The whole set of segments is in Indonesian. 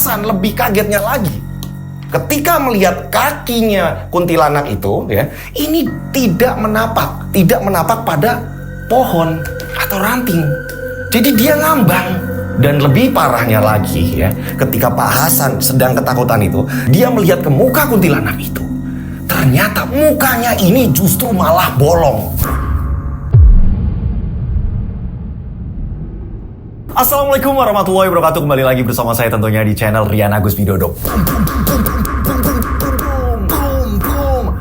Hasan lebih kagetnya lagi ketika melihat kakinya kuntilanak itu, ya, ini tidak menapak pada pohon atau ranting. Jadi dia ngambang. Dan lebih parahnya lagi, ya, ketika Pak Hasan sedang ketakutan itu, dia melihat ke muka kuntilanak itu. Ternyata mukanya ini justru malah bolong. Assalamualaikum warahmatullahi wabarakatuh. Kembali lagi bersama saya tentunya di channel Rian Agus Widodo.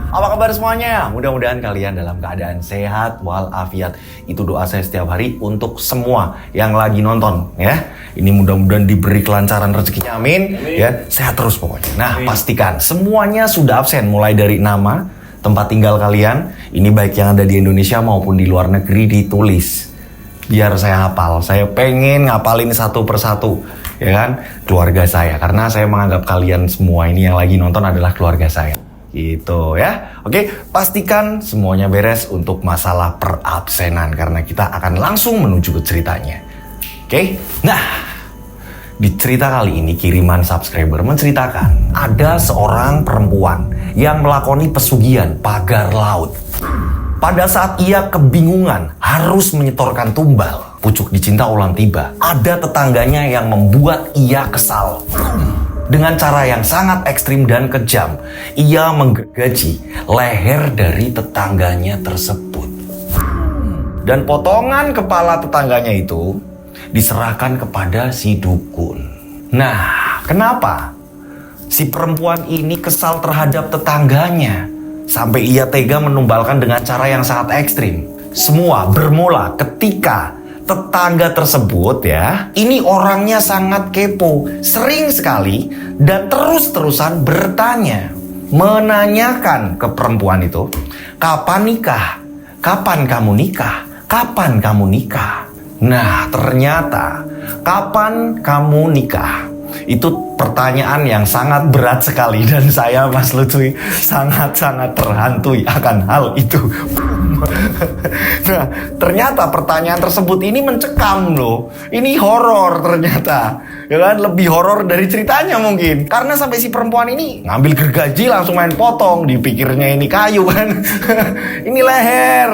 Apa kabar semuanya? Mudah-mudahan kalian dalam keadaan sehat walafiat. Itu doa saya setiap hari untuk semua yang lagi nonton, ya. Ini mudah-mudahan diberi kelancaran rezekinya, amin. Ya, sehat terus pokoknya. Nah, pastikan semuanya sudah absen, mulai dari nama, tempat tinggal kalian, ini baik yang ada di Indonesia maupun di luar negeri, ditulis. Biar saya hafal. Saya pengen ngapalin satu persatu, ya kan, keluarga saya. Karena saya menganggap kalian semua ini yang lagi nonton adalah keluarga saya. Gitu ya. Oke, pastikan semuanya beres untuk masalah perabsenan karena kita akan langsung menuju ke ceritanya. Oke. Nah, di cerita kali ini kiriman subscriber menceritakan ada seorang perempuan yang melakoni pesugihan pagar laut. Pada saat ia kebingungan harus menyetorkan tumbal, pucuk dicinta ulang tiba. Ada tetangganya yang membuat ia kesal. Dengan cara yang sangat ekstrim dan kejam, ia menggergaji leher dari tetangganya tersebut. Dan potongan kepala tetangganya itu diserahkan kepada si dukun. Nah, kenapa si perempuan ini kesal terhadap tetangganya sampai ia tega menumbalkan dengan cara yang sangat ekstrim? Semua bermula ketika tetangga tersebut, ya, ini orangnya sangat kepo, sering sekali dan terus-terusan bertanya, menanyakan ke perempuan itu, kapan nikah? Kapan kamu nikah? Kapan kamu nikah? Nah, ternyata kapan kamu nikah? Itu pertanyaan yang sangat berat sekali dan saya, Mas Lutfi, sangat-sangat terhantui akan hal itu. Nah, ternyata pertanyaan tersebut ini mencekam loh. Ini horor ternyata, ya kan? Lebih horor dari ceritanya mungkin. Karena sampai si perempuan ini ngambil gergaji langsung main potong, dipikirnya ini kayu kan. Ini leher,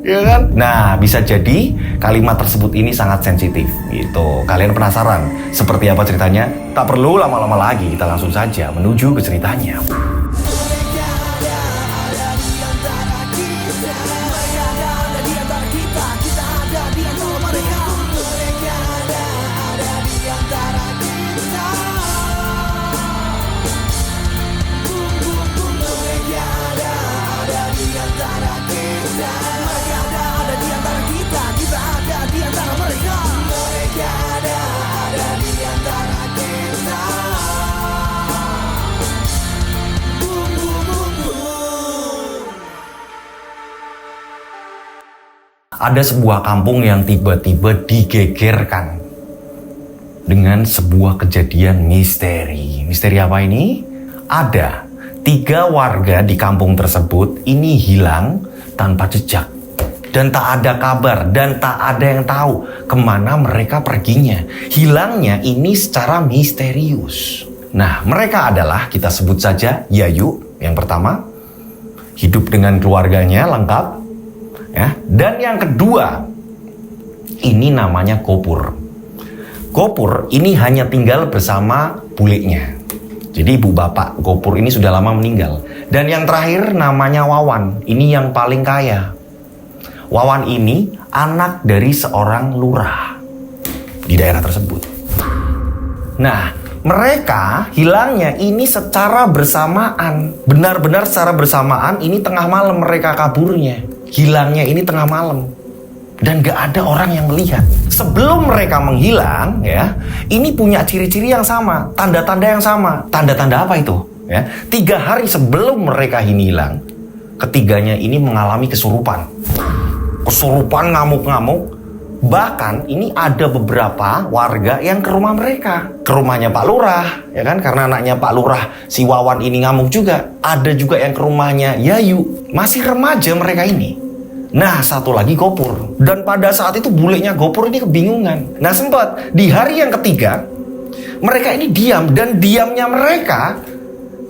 ya kan? Nah, bisa jadi kalimat tersebut ini sangat sensitif gitu. Kalian penasaran seperti apa ceritanya? Tak perlu lama-lama lagi, kita langsung saja menuju ke ceritanya. Ada sebuah kampung yang tiba-tiba digegerkan dengan sebuah kejadian misteri. Misteri apa ini? Ada 3 warga di kampung tersebut ini hilang tanpa jejak. Dan tak ada kabar dan tak ada yang tahu kemana mereka perginya. Hilangnya ini secara misterius. Nah, mereka adalah, kita sebut saja Yayu yang pertama. Hidup dengan keluarganya lengkap. Ya, dan yang kedua, ini namanya Gopur. Gopur ini hanya tinggal bersama bulenya. Jadi ibu bapak Gopur ini sudah lama meninggal. Dan yang terakhir namanya Wawan. Ini yang paling kaya. Wawan ini anak dari seorang lurah di daerah tersebut. Nah, mereka hilangnya ini secara bersamaan. Benar-benar secara bersamaan, ini tengah malam mereka kaburnya. Hilangnya ini tengah malam. Dan gak ada orang yang melihat. Sebelum mereka menghilang, ya, ini punya ciri-ciri yang sama, tanda-tanda yang sama. Tanda-tanda apa itu? Ya, 3 hari sebelum mereka ini hilang, ketiganya ini mengalami kesurupan. Kesurupan, ngamuk-ngamuk. Bahkan ini ada beberapa warga yang ke rumah mereka. Ke rumahnya Pak Lurah, ya kan? Karena anaknya Pak Lurah, si Wawan ini ngamuk juga. Ada juga yang ke rumahnya Yayu. Masih remaja mereka ini. Nah, satu lagi Gopur. Dan pada saat itu bulenya Gopur ini kebingungan. Nah, sempat di hari yang ketiga mereka ini diam, dan diamnya mereka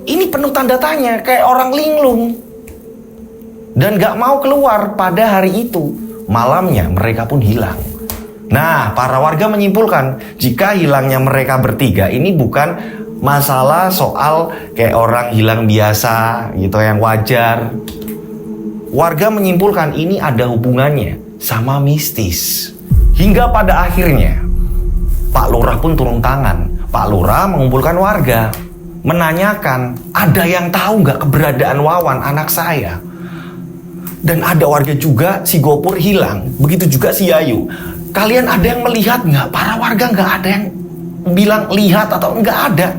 ini penuh tanda tanya, kayak orang linglung. Dan gak mau keluar pada hari itu. Malamnya mereka pun hilang. Nah, para warga menyimpulkan jika hilangnya mereka bertiga ini bukan masalah soal kayak orang hilang biasa gitu yang wajar. Warga menyimpulkan ini ada hubungannya sama mistis. Hingga pada akhirnya Pak Lurah pun turun tangan. Pak Lurah mengumpulkan warga, menanyakan, ada yang tahu nggak keberadaan Wawan anak saya? Dan ada warga juga si Gopur hilang, begitu juga si Yayu. Kalian ada yang melihat nggak? Para warga nggak ada yang bilang lihat atau nggak ada.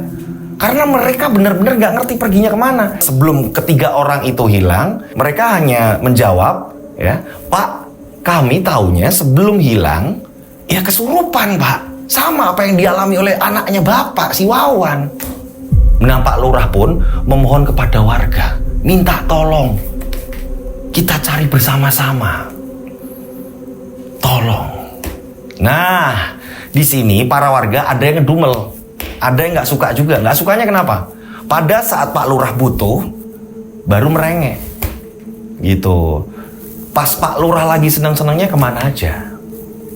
Karena mereka benar-benar nggak ngerti perginya kemana. Sebelum ketiga orang itu hilang, mereka hanya menjawab, ya, Pak, kami taunya sebelum hilang, ya kesurupan, Pak. Sama apa yang dialami oleh anaknya Bapak, si Wawan. Nah, Pak Lurah pun memohon kepada warga, minta tolong, kita cari bersama-sama. Tolong. Nah, di sini para warga ada yang ngedumel, ada yang nggak suka juga. Nggak sukanya kenapa? Pada saat Pak Lurah butuh, baru merengek. Gitu. Pas Pak Lurah lagi senang-senangnya kemana aja.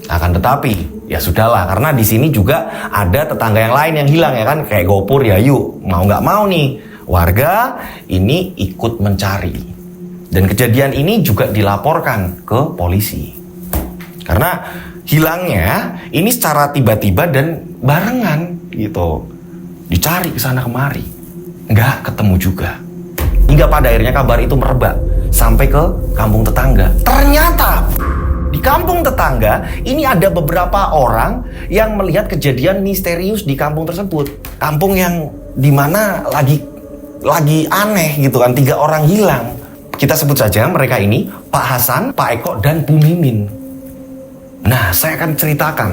Akan tetapi, ya sudahlah, karena di sini juga ada tetangga yang lain yang hilang ya kan, kayak Gopur, Yayu. Mau nggak mau nih, warga ini ikut mencari. Dan kejadian ini juga dilaporkan ke polisi. Karena hilangnya ini secara tiba-tiba dan barengan gitu. Dicari ke sana kemari, nggak ketemu juga. Hingga pada akhirnya kabar itu merebak sampai ke kampung tetangga. Ternyata di kampung tetangga ini ada beberapa orang yang melihat kejadian misterius di kampung tersebut. Kampung yang dimana lagi aneh gitu kan, 3 orang hilang. Kita sebut saja mereka ini Pak Hasan, Pak Eko, dan Bu Mimin. Nah, saya akan ceritakan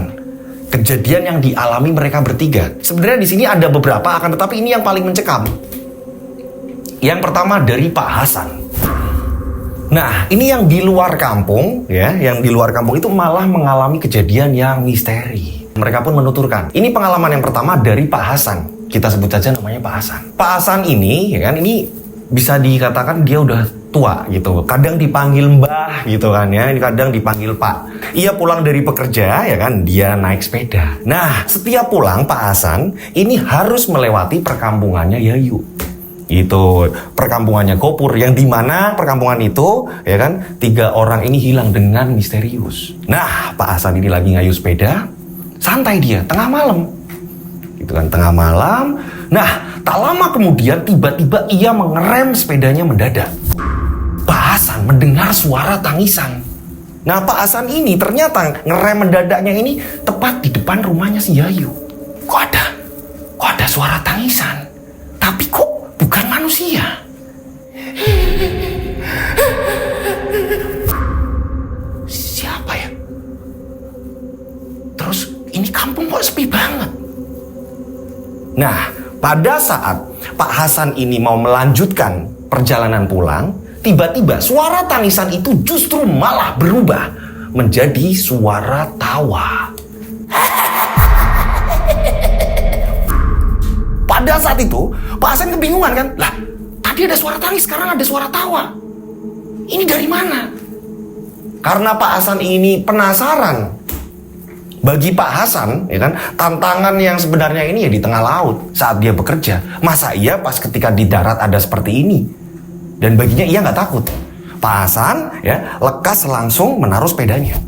kejadian yang dialami mereka bertiga. Sebenarnya di sini ada beberapa, akan tetapi ini yang paling mencekam. Yang pertama dari Pak Hasan. Nah, ini yang di luar kampung, ya, yang di luar kampung itu malah mengalami kejadian yang misteri. Mereka pun menuturkan, ini pengalaman yang pertama dari Pak Hasan. Kita sebut saja namanya Pak Hasan. Pak Hasan ini, ya kan, ini bisa dikatakan dia udah tua gitu. Kadang dipanggil Mbah gitu kan ya, ini kadang dipanggil Pak. Ia pulang dari pekerja, ya kan, dia naik sepeda. Nah, setiap pulang Pak Hasan ini harus melewati perkampungannya Yayu. Itu perkampungannya Gopur, yang dimana perkampungan itu ya kan 3 orang ini hilang dengan misterius. Nah, Pak Hasan ini lagi ngayuh sepeda, santai dia tengah malam gitu kan, tengah malam. Nah, tak lama kemudian tiba-tiba ia mengerem sepedanya mendadak. Pak Hasan mendengar suara tangisan. Nah, Pak Hasan ini ternyata ngerem mendadaknya ini tepat di depan rumahnya si Yayu. Kok ada suara tangisan, tapi kok bukan manusia. Siapa ya? Terus ini kampung kok sepi banget. Nah, pada saat Pak Hasan ini mau melanjutkan perjalanan pulang, tiba-tiba suara tangisan itu justru malah berubah menjadi suara tawa. Pada saat itu, Pak Hasan kebingungan kan? Lah, tadi ada suara tangis, sekarang ada suara tawa. Ini dari mana? Karena Pak Hasan ini penasaran. Bagi Pak Hasan, ya kan, tantangan yang sebenarnya ini ya di tengah laut saat dia bekerja. Masa iya pas ketika di darat ada seperti ini? Dan baginya ia nggak takut. Pak Hasan ya lekas langsung menaruh sepedanya.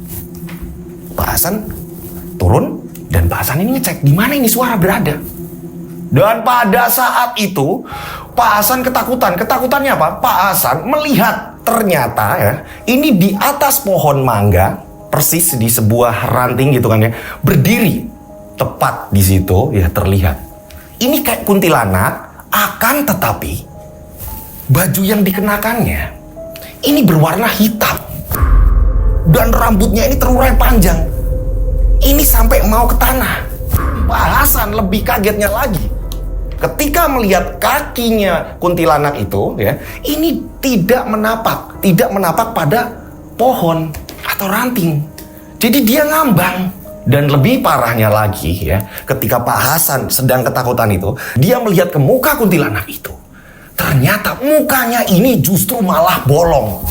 Pak Hasan turun dan Pak Hasan ini ngecek di mana ini suara berada. Dan pada saat itu Pak Hasan ketakutan. Ketakutannya apa? Pak Hasan melihat ternyata ya ini di atas pohon mangga, persis di sebuah ranting gitu kan ya, berdiri tepat di situ ya terlihat. Ini kayak kuntilanak, akan tetapi baju yang dikenakannya ini berwarna hitam dan rambutnya ini terurai panjang. Ini sampai mau ke tanah. Pak Hasan lebih kagetnya lagi ketika melihat kakinya kuntilanak itu ya, ini tidak menapak pada pohon atau ranting. Jadi dia ngambang Dan lebih parahnya lagi ya, ketika Pak Hasan sedang ketakutan itu, dia melihat ke muka kuntilanak itu. Ternyata mukanya ini justru malah bolong.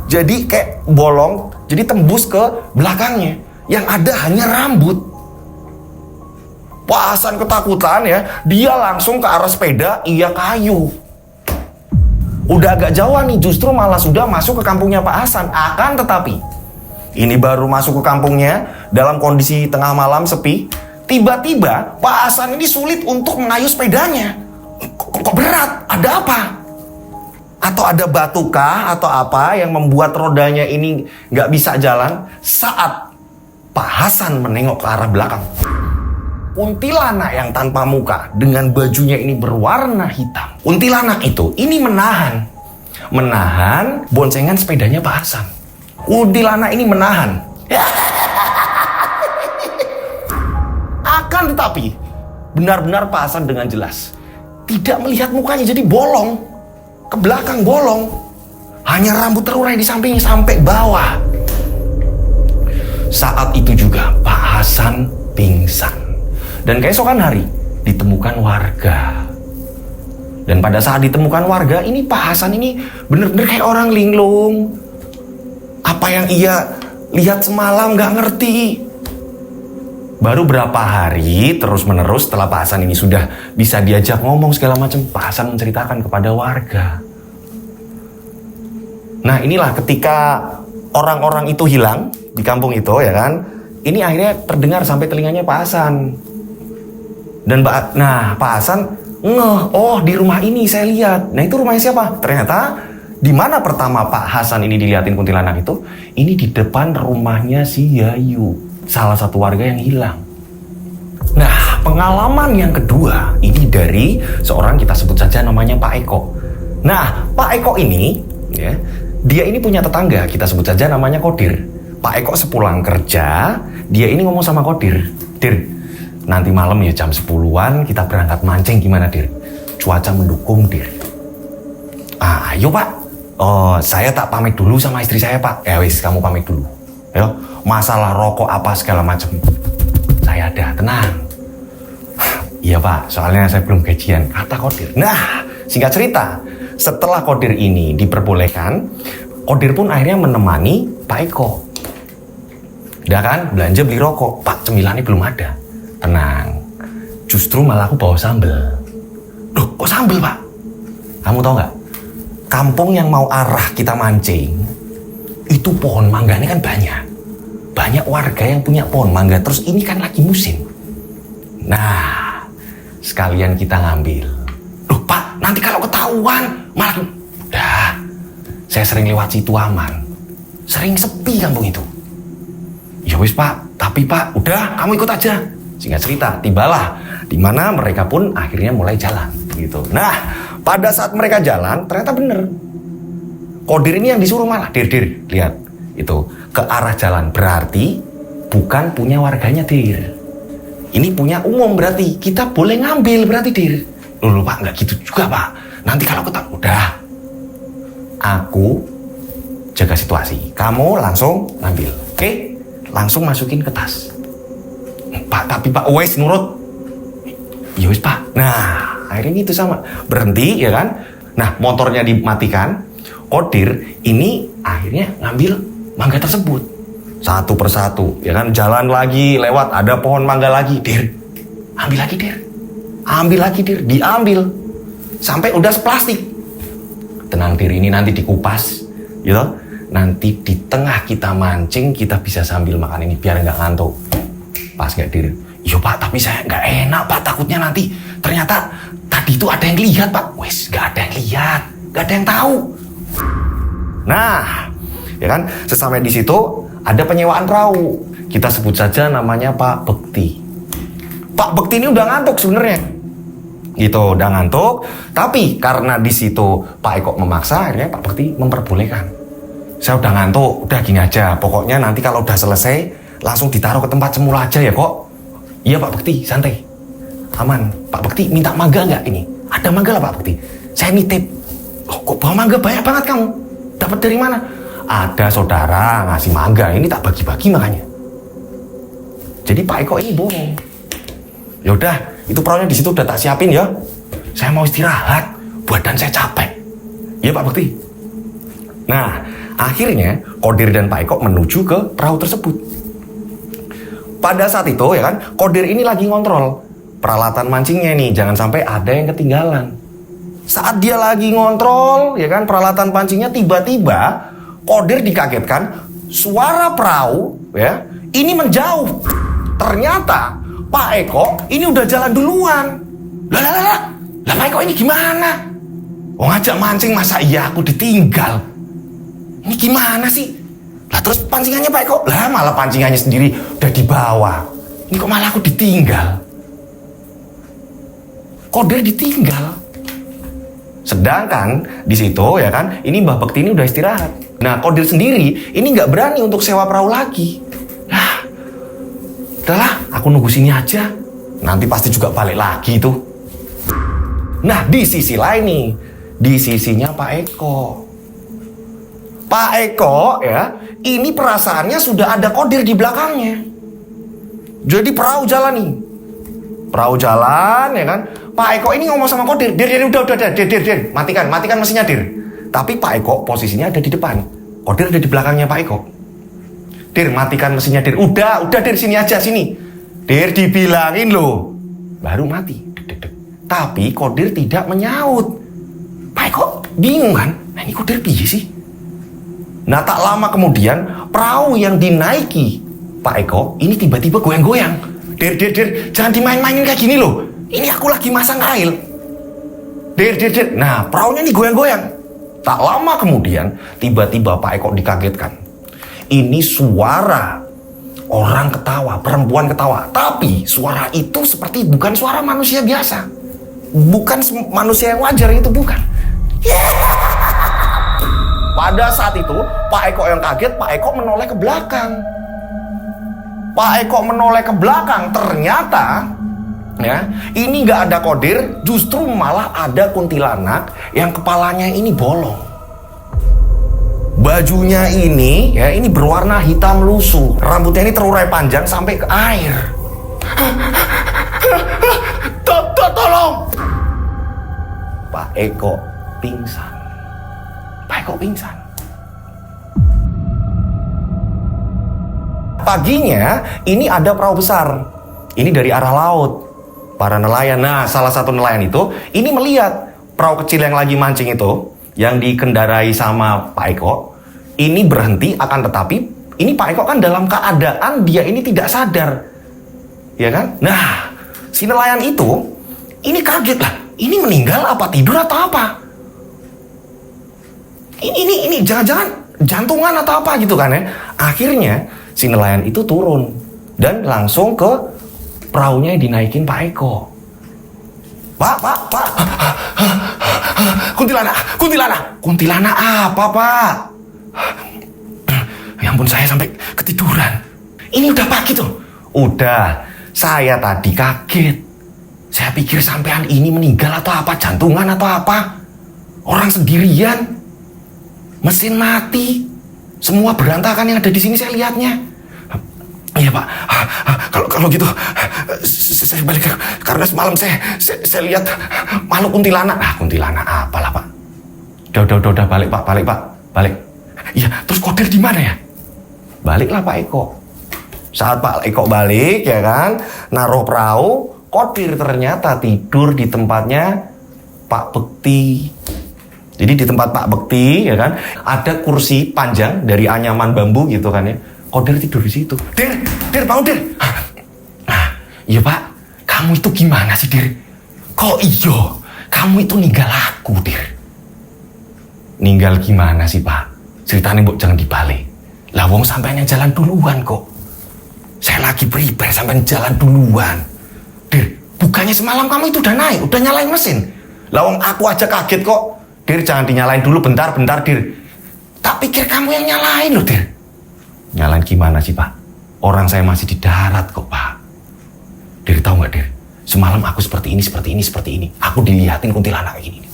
Jadi kayak bolong, jadi tembus ke belakangnya. Yang ada hanya rambut. Pak Hasan ketakutan ya, dia langsung ke arah sepeda, ia kayu. Udah agak jauh nih, justru malah sudah masuk ke kampungnya Pak Hasan. Akan tetapi, ini baru masuk ke kampungnya dalam kondisi tengah malam sepi. Tiba-tiba Pak Hasan ini sulit untuk mengayuh sepedanya. Kok berat? Ada apa? Atau ada batukah atau apa yang membuat rodanya ini nggak bisa jalan? Saat Pak Hasan menengok ke arah belakang, kuntilanak yang tanpa muka dengan bajunya ini berwarna hitam. Kuntilanak itu ini menahan boncengan sepedanya Pak Hasan. Kuntilanak ini menahan. Akan tetapi, benar-benar Pak Hasan dengan jelas tidak melihat mukanya, jadi bolong. Ke belakang bolong. Hanya rambut terurai di sampingnya sampai bawah. Saat itu juga Pak Hasan pingsan. Dan keesokan hari ditemukan warga. Dan pada saat ditemukan warga, ini Pak Hasan ini benar-benar kayak orang linglung. Apa yang ia lihat semalam gak ngerti. Baru berapa hari terus-menerus setelah Pak Hasan ini sudah bisa diajak ngomong segala macam, Pak Hasan menceritakan kepada warga. Nah inilah ketika orang-orang itu hilang di kampung itu ya kan, ini akhirnya terdengar sampai telinganya Pak Hasan. Dan Pak Hasan oh di rumah ini saya lihat. Nah itu rumahnya siapa? Ternyata di mana pertama Pak Hasan ini dilihatin kuntilanak itu? Ini di depan rumahnya si Yayu, salah satu warga yang hilang. Nah, pengalaman yang kedua ini dari seorang, kita sebut saja namanya Pak Eko. Nah, Pak Eko ini ya, dia ini punya tetangga, kita sebut saja namanya Kodir. Pak Eko sepulang kerja, dia ini ngomong sama Kodir, "Dir, nanti malam ya jam 10-an kita berangkat mancing, gimana Dir? Cuaca mendukung Dir." "Ayo Pak, saya tak pamit dulu sama istri saya Pak." "Ya wis, kamu pamit dulu. Ya, masalah rokok apa segala macam saya ada, tenang." "Iya Pak, soalnya saya belum gajian," kata Kodir. Nah, singkat cerita, setelah Kodir ini diperbolehkan, Kodir pun akhirnya menemani Pak Eko. Udah kan, belanja beli rokok. "Pak, cemilannya belum ada." "Tenang, justru malah aku bawa sambel." "Loh, kok sambel Pak?" "Kamu tahu nggak, kampung yang mau arah kita mancing, itu pohon mangganya kan banyak. Banyak warga yang punya pohon mangga, terus ini kan lagi musim. Nah, sekalian kita ngambil." "Loh Pak, nanti kalau ketahuan malah..." "Udah, saya sering lewat situ aman. Sering sepi kampung itu." "Ya wis Pak, tapi Pak, udah kamu ikut aja." Singkat cerita, tibalah di mana mereka pun akhirnya mulai jalan gitu. Nah, pada saat mereka jalan, ternyata bener. Kodir ini yang disuruh malah, "Dir, lihat itu ke arah jalan, berarti bukan punya warganya Dir. Ini punya umum, berarti kita boleh ngambil berarti Dir." Loh Pak, nggak gitu juga Pak. Nanti kalau ketemu, udah. Aku jaga situasi, kamu langsung ngambil, oke? Langsung masukin ke tas. "Pak, tapi Pak, wes nurut." "Ya wes Pak." Nah, akhirnya gitu sama. Berhenti ya kan. Nah, motornya dimatikan. Kodir ini akhirnya ngambil mangga tersebut. Satu persatu ya kan. Jalan lagi, lewat ada pohon mangga lagi. "Dir, ambil lagi Dir. Ambil lagi Dir." Diambil. Sampai udah seplastik. "Tenang Dir, ini nanti dikupas gitu. Nanti di tengah kita mancing, kita bisa sambil makan ini biar nggak ngantuk." "Pas nggak Dir?" "Iya Pak, tapi saya nggak enak Pak, takutnya nanti ternyata tadi itu ada yang lihat Pak." "Wes, nggak ada yang lihat, nggak ada yang tahu." Nah, ya kan, sesampai di situ ada penyewaan perahu. Kita sebut saja namanya Pak Bekti. Pak Bekti ini udah ngantuk sebenarnya. Gitu, udah ngantuk, tapi karena di situ Pak Eko memaksa, akhirnya Pak Bekti memperbolehkan. "Saya udah ngantuk, udah gini aja. Pokoknya nanti kalau udah selesai, langsung ditaruh ke tempat semula aja ya kok." "Iya Pak Bekti, santai. Aman. Pak Bekti minta mangga nggak ini? Ada mangga lah Pak Bekti. Saya nitip." "Oh, kok bawa mangga banyak banget kamu? Dapat dari mana?" "Ada saudara ngasih mangga, ini tak bagi-bagi makanya." Jadi Pak Eko ini bohong. Yaudah, itu perahunya di situ udah tak siapin ya. Saya mau istirahat, badan saya capek. Iya Pak Bekti. Nah, akhirnya Kodir dan Pak Eko menuju ke perahu tersebut. Pada saat itu ya kan, Kodir ini lagi ngontrol peralatan mancingnya nih, jangan sampai ada yang ketinggalan. Saat dia lagi ngontrol ya kan peralatan pancingnya, tiba-tiba Kodir dikagetkan suara perahu ya ini menjauh. Ternyata Pak Eko ini udah jalan duluan. Lah Pak Eko ini gimana? Oh, ngajak mancing masa iya aku ditinggal? Ini gimana sih? Lah terus pancingannya Pak Eko? Lah malah pancingannya sendiri udah dibawa. Ini kok malah aku ditinggal? Kodir ditinggal. Sedangkan di situ ya kan, ini Mbah Bekti ini udah istirahat. Nah, Kodir sendiri ini nggak berani untuk sewa perahu lagi. Lah, udahlah, aku nunggu sini aja. Nanti pasti juga balik lagi itu. Nah, di sisi lain nih, di sisinya Pak Eko. Pak Eko ya, ini perasaannya sudah ada Kodir di belakangnya. Jadi perahu jalan nih. Perahu jalan ya kan. Pak Eko ini ngomong sama Kodir, Dir, udah, Dir, matikan mesinnya, Dir. Tapi Pak Eko posisinya ada di depan. Kodir ada di belakangnya Pak Eko. Dir, matikan mesinnya, Dir. Udah, Dir, sini aja, sini. Dir, dibilangin loh. Baru mati. Tapi Kodir tidak menyaut. Pak Eko bingung kan? Nah, ini Kodir piye sih? Nah, tak lama kemudian, perahu yang dinaiki Pak Eko ini tiba-tiba goyang-goyang. Dir, jangan dimain-mainin kayak gini loh. Ini aku lagi masang kail. Dir. Nah, perahunya ini goyang-goyang. Tak lama kemudian, tiba-tiba Pak Eko dikagetkan. Ini suara orang ketawa, perempuan ketawa. Tapi suara itu seperti bukan suara manusia biasa. Bukan manusia yang wajar, itu bukan. Pada saat itu, Pak Eko yang kaget, Pak Eko menoleh ke belakang. Pak Eko menoleh ke belakang, ternyata ya, ini nggak ada Kodir, justru malah ada kuntilanak yang kepalanya ini bolong. Bajunya ini ya ini berwarna hitam lusuh, rambutnya ini terurai panjang sampai ke air. Tolong! Pak Eko pingsan. Pak Eko pingsan. Paginya ini ada perahu besar. Ini dari arah laut. Para nelayan. Nah, salah satu nelayan itu ini melihat perahu kecil yang lagi mancing itu, yang dikendarai sama Pak Eko, ini berhenti, akan tetapi ini Pak Eko kan dalam keadaan dia ini tidak sadar. Ya kan? Nah, si nelayan itu ini kaget lah. Ini meninggal apa tidur atau apa? Ini jangan-jangan jantungan atau apa gitu kan ya. Akhirnya si nelayan itu turun dan langsung ke perahunya yang dinaikin Pak Eko. Pak. Kuntilanak apa, Pak? Ya ampun, saya sampai ketiduran. Ini udah pagi tuh. Udah, saya tadi kaget. Saya pikir sampean ini meninggal atau apa, jantungan atau apa. Orang sendirian. Mesin mati. Semua berantakan yang ada di sini saya lihatnya. Iya Pak, kalau gitu saya balik karena semalam saya lihat makhluk kuntilanak. Kuntilanak apalah Pak? Udah balik Pak. Iya, terus Kodir di mana ya? Baliklah Pak Eko. Saat Pak Eko balik ya kan, naruh perahu, Kodir ternyata tidur di tempatnya Pak Bekti. Jadi di tempat Pak Bekti ya kan, ada kursi panjang dari anyaman bambu gitu kan ya. Kodir tidur di situ. Dir, bangun Dir. Iya Pak, kamu itu gimana sih Dir? Kok iyo, kamu itu ninggal aku Dir. Ninggal gimana sih Pak? Ceritanya mbok jangan dibalik. Lah wong sampean yang jalan duluan kok. Saya lagi prepare sampean jalan duluan. Dir, bukannya semalam kamu itu udah naik, udah nyalain mesin. Lah wong aku aja kaget kok. Dir, jangan dinyalain dulu, bentar Dir. Tak pikir kamu yang nyalain loh Dir. Nyalain gimana sih Pak? Orang saya masih di darat kok Pak. Dir, tahu nggak Dir? Semalam aku seperti ini. Aku dilihatin kuntilanak kayak gini.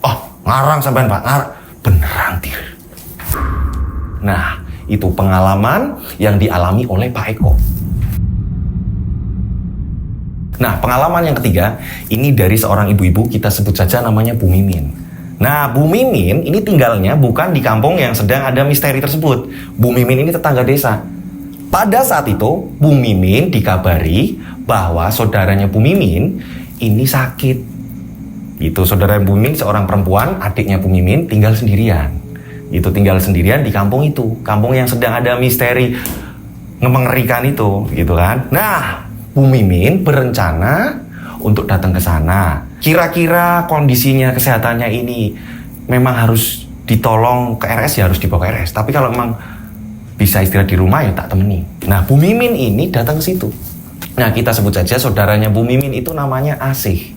Oh, ngarang sampean Pak, ngarang. Beneran Dir. Nah, itu pengalaman yang dialami oleh Pak Eko. Nah, pengalaman yang ketiga, ini dari seorang ibu-ibu, kita sebut saja namanya Bu Mimin. Nah, Bu Mimin ini tinggalnya bukan di kampung yang sedang ada misteri tersebut. Bu Mimin ini tetangga desa. Pada saat itu, Bu Mimin dikabari bahwa saudaranya Bu Mimin ini sakit. Itu saudara Bu Mimin seorang perempuan, adiknya Bu Mimin tinggal sendirian. Itu tinggal sendirian di kampung itu, kampung yang sedang ada misteri mengerikan itu, gitu kan. Nah, Bu Mimin berencana untuk datang ke sana. Kira-kira kondisinya, kesehatannya ini memang harus ditolong ke RS, ya harus dibawa ke RS. Tapi kalau memang bisa istirahat di rumah, ya tak temani. Nah, Bu Mimin ini datang ke situ. Nah, kita sebut saja saudaranya Bu Mimin itu namanya Asih.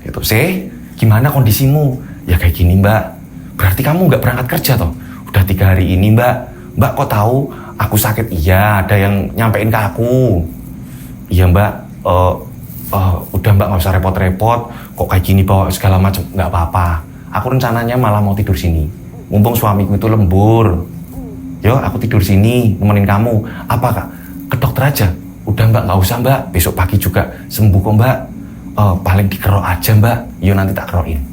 Gitu, Seh, gimana kondisimu? Ya kayak gini, Mbak. Berarti kamu nggak berangkat kerja toh? Udah 3 hari ini, Mbak. Mbak kok tahu aku sakit? Iya, ada yang nyampein ke aku. Iya, Mbak. Udah, Mbak, nggak usah repot-repot. Kok kayak gini bawa segala macam? Nggak apa-apa. Aku rencananya malah mau tidur sini. Mumpung suamiku itu lembur. Yo, aku tidur sini, nemenin kamu. Apa, Kak? Ke dokter aja. Udah, Mbak, nggak usah, Mbak. Besok pagi juga sembuh kok, Mbak. Paling dikerok aja, Mbak. Yo, nanti tak kerokin.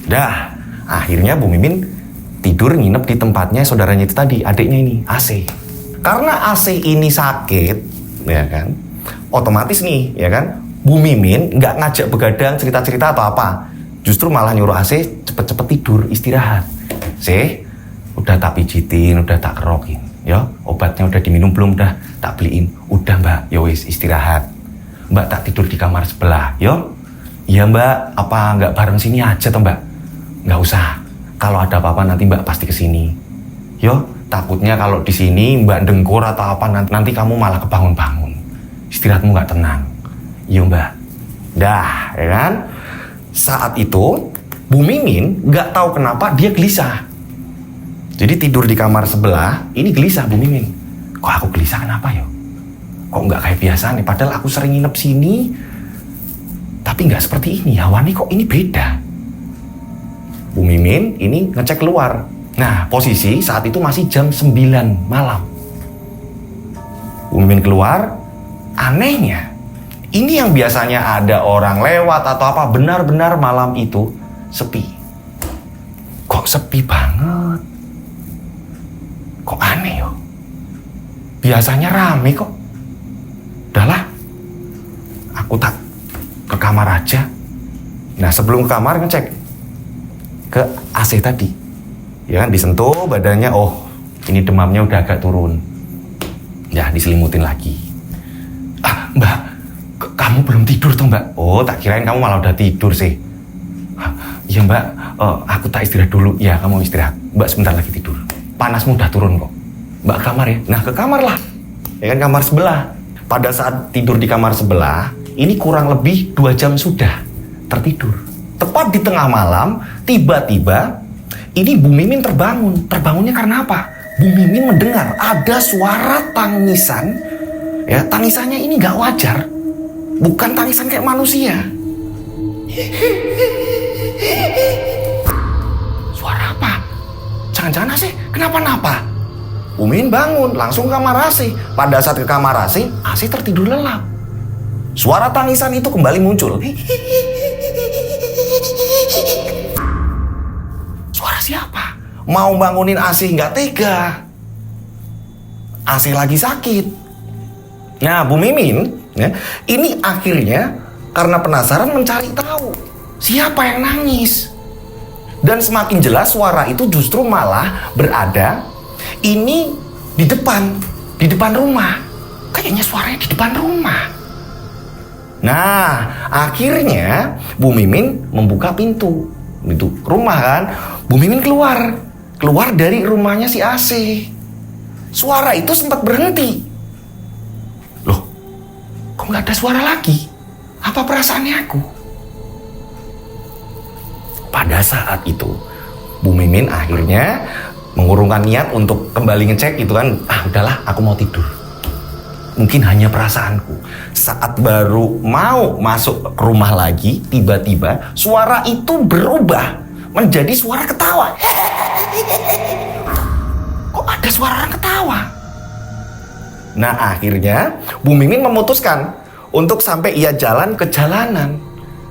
Dah, akhirnya Bu Mimin tidur nginep di tempatnya saudaranya itu tadi, adiknya ini, AC. Karena AC ini sakit, ya kan, otomatis nih, ya kan, Bu Mimin nggak ngajak begadang cerita-cerita atau apa, justru malah nyuruh AC cepet-cepet tidur, istirahat. Udah tak pijitin, udah tak kerokin, ya, obatnya udah diminum belum, udah tak beliin, udah, Mbak, ya wis istirahat. Mbak tak tidur di kamar sebelah, yo. Iya, Mbak, apa nggak bareng sini aja toh, Mbak? Nggak usah. Kalau ada apa-apa nanti Mbak pasti kesini. Yo, takutnya kalau di sini Mbak dengkur atau apa nanti kamu malah kebangun-bangun. Istirahatmu nggak tenang. Yo, Mbak. Dah, ya kan? Saat itu Bu Mimin nggak tahu kenapa dia gelisah. Jadi tidur di kamar sebelah, ini gelisah Bu Mimin. Kok aku gelisah kenapa yo? Kok nggak kayak biasa nih? Padahal aku sering nginep sini, tapi nggak seperti ini. Hawannya kok ini beda. Bu Mimin ini ngecek keluar. Nah, posisi saat itu masih jam 9 malam. Bu Mimin keluar, anehnya, ini yang biasanya ada orang lewat atau apa, benar-benar malam itu sepi. Kok sepi banget? Kok aneh yo? Biasanya rame kok. Udahlah, aku tak ke kamar aja. Nah, sebelum ke kamar ngecek ke AC tadi, ya kan, disentuh badannya, oh ini demamnya udah agak turun, ya diselimutin lagi. Mbak, kamu belum tidur tuh, Mbak? Oh, tak kirain kamu malah udah tidur sih. Iya, Mbak, aku tak istirahat dulu. Ya, kamu istirahat, Mbak, sebentar lagi tidur, panasmu udah turun kok. Mbak ke kamar ya. Nah, ke kamar lah, ya kan, kamar sebelah. Pada saat tidur di kamar sebelah ini kurang lebih 2 jam sudah tertidur. Tepat di tengah malam, tiba-tiba ini Bu Mimin terbangun. Terbangunnya karena apa? Bu Mimin mendengar ada suara tangisan. Ya, tangisannya ini nggak wajar. Bukan tangisan kayak manusia. Suara apa? Jangan-jangan AC kenapa-napa? Bu Mimin bangun, langsung ke kamar AC. Pada saat ke kamar AC, AC tertidur lelap. Suara tangisan itu kembali muncul. Suara siapa? Mau bangunin AC nggak tega. AC lagi sakit. Nah, Bu Mimin, ya, ini akhirnya karena penasaran mencari tahu siapa yang nangis. Dan semakin jelas suara itu justru malah berada ini di depan rumah. Kayaknya suaranya di depan rumah. Nah, akhirnya Bu Mimin membuka pintu rumah kan. Bu Mimin keluar dari rumahnya si AC. Suara itu sempat berhenti. Loh, kok nggak ada suara lagi? Apa perasaannya aku? Pada saat itu Bu Mimin akhirnya mengurungkan niat untuk kembali ngecek gitu kan. Udahlah, aku mau tidur. Mungkin hanya perasaanku. Saat baru mau masuk ke rumah lagi, tiba-tiba suara itu berubah menjadi suara ketawa. Kok ada suara orang ketawa? Nah, akhirnya Bu Mimin memutuskan untuk sampai ia jalan ke jalanan.